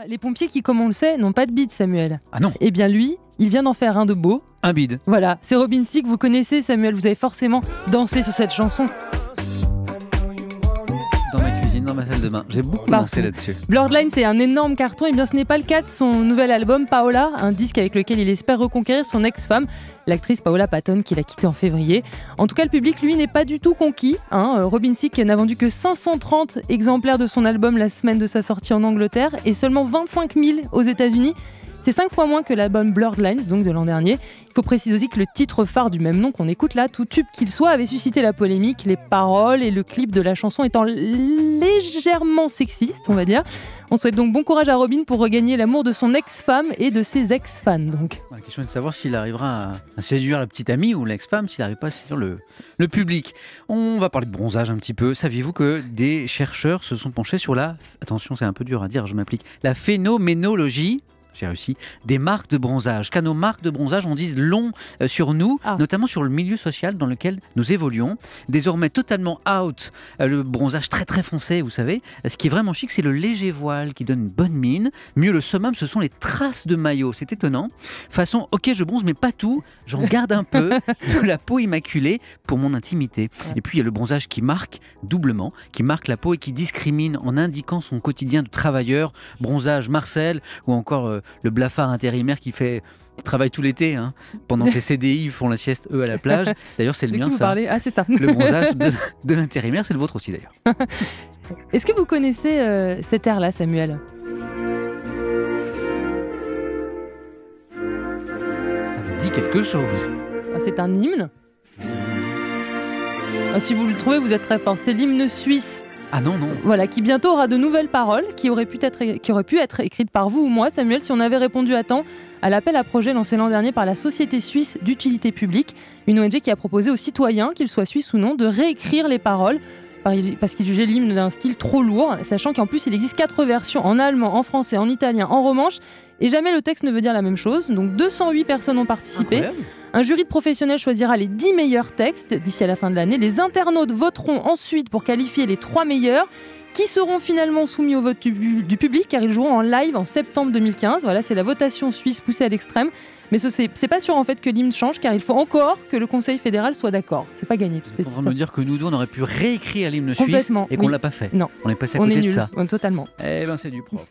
Les pompiers qui, comme on le sait, n'ont pas de bide, Samuel. Ah non. Eh bien lui, il vient d'en faire un de beau. Un bide. Voilà, c'est Robin Thicke, vous connaissez Samuel, vous avez forcément dansé sur cette chanson. Dans ma cuisine, dans ma salle de bain. J'ai beaucoup dansé là-dessus. Blurred c'est un énorme carton, et bien ce n'est pas le cas de son nouvel album Paola, un disque avec lequel il espère reconquérir son ex-femme, l'actrice Paola Patton, qu'il a quittée en février. En tout cas, le public, lui, n'est pas du tout conquis. Robin Thicke n'a vendu que 530 exemplaires de son album la semaine de sa sortie en Angleterre et seulement 25 000 aux États-Unis. C'est 5 fois moins que l'album Blurred Lines, donc de l'an dernier. Il faut préciser aussi que le titre phare du même nom qu'on écoute là, tout tube qu'il soit, avait suscité la polémique, les paroles et le clip de la chanson étant légèrement sexistes, on va dire. On souhaite donc bon courage à Robin pour regagner l'amour de son ex-femme et de ses ex-fans. Donc. La question est de savoir s'il arrivera à séduire la petite amie ou l'ex-femme, s'il n'arrive pas à séduire le public. On va parler de bronzage un petit peu. Saviez-vous que des chercheurs se sont penchés sur attention, c'est un peu dur à dire, je m'applique, la phénoménologie, j'ai réussi, des marques de bronzage. Car nos marques de bronzage en disent long sur nous, notamment sur le milieu social dans lequel nous évoluons. Désormais totalement out, le bronzage très très foncé, vous savez. Ce qui est vraiment chic, c'est le léger voile qui donne une bonne mine. Mieux le summum, ce sont les traces de maillot. C'est étonnant. Façon, ok, je bronze, mais pas tout. J'en garde un peu de la peau immaculée pour mon intimité. Et puis il y a le bronzage qui marque doublement, qui marque la peau et qui discrimine en indiquant son quotidien de travailleur. Bronzage Marcel ou encore le blafard intérimaire qui travaille tout l'été, pendant que les CDI font la sieste, eux, à la plage. D'ailleurs, c'est le mien, ça. C'est ça. Le bronzage de l'intérimaire, c'est le vôtre aussi, d'ailleurs. Est-ce que vous connaissez cet air-là, Samuel ? Ça me dit quelque chose. C'est un hymne. Si vous le trouvez, vous êtes très fort. C'est l'hymne suisse. Ah non. Voilà, qui bientôt aura de nouvelles paroles, qui auraient pu être écrites par vous ou moi, Samuel, si on avait répondu à temps à l'appel à projet lancé l'an dernier par la Société suisse d'utilité publique, une ONG qui a proposé aux citoyens, qu'ils soient suisses ou non, de réécrire les paroles parce qu'ils jugeaient l'hymne d'un style trop lourd, sachant qu'en plus il existe 4 versions en allemand, en français, en italien, en romanche, et jamais le texte ne veut dire la même chose. Donc 208 personnes ont participé. Incroyable. Un jury de professionnels choisira les 10 meilleurs textes d'ici à la fin de l'année. Les internautes voteront ensuite pour qualifier les 3 meilleurs, qui seront finalement soumis au vote du public, car ils joueront en live en septembre 2015. Voilà, c'est la votation suisse poussée à l'extrême. Mais c'est pas sûr en fait que l'hymne change, car il faut encore que le Conseil fédéral soit d'accord. C'est pas gagné toute cette histoire. On va me dire que nous deux, on aurait pu réécrire l'hymne suisse et qu'on l'a pas fait. Non. On est passé à côté de ça. Totalement. Eh ben, c'est du propre.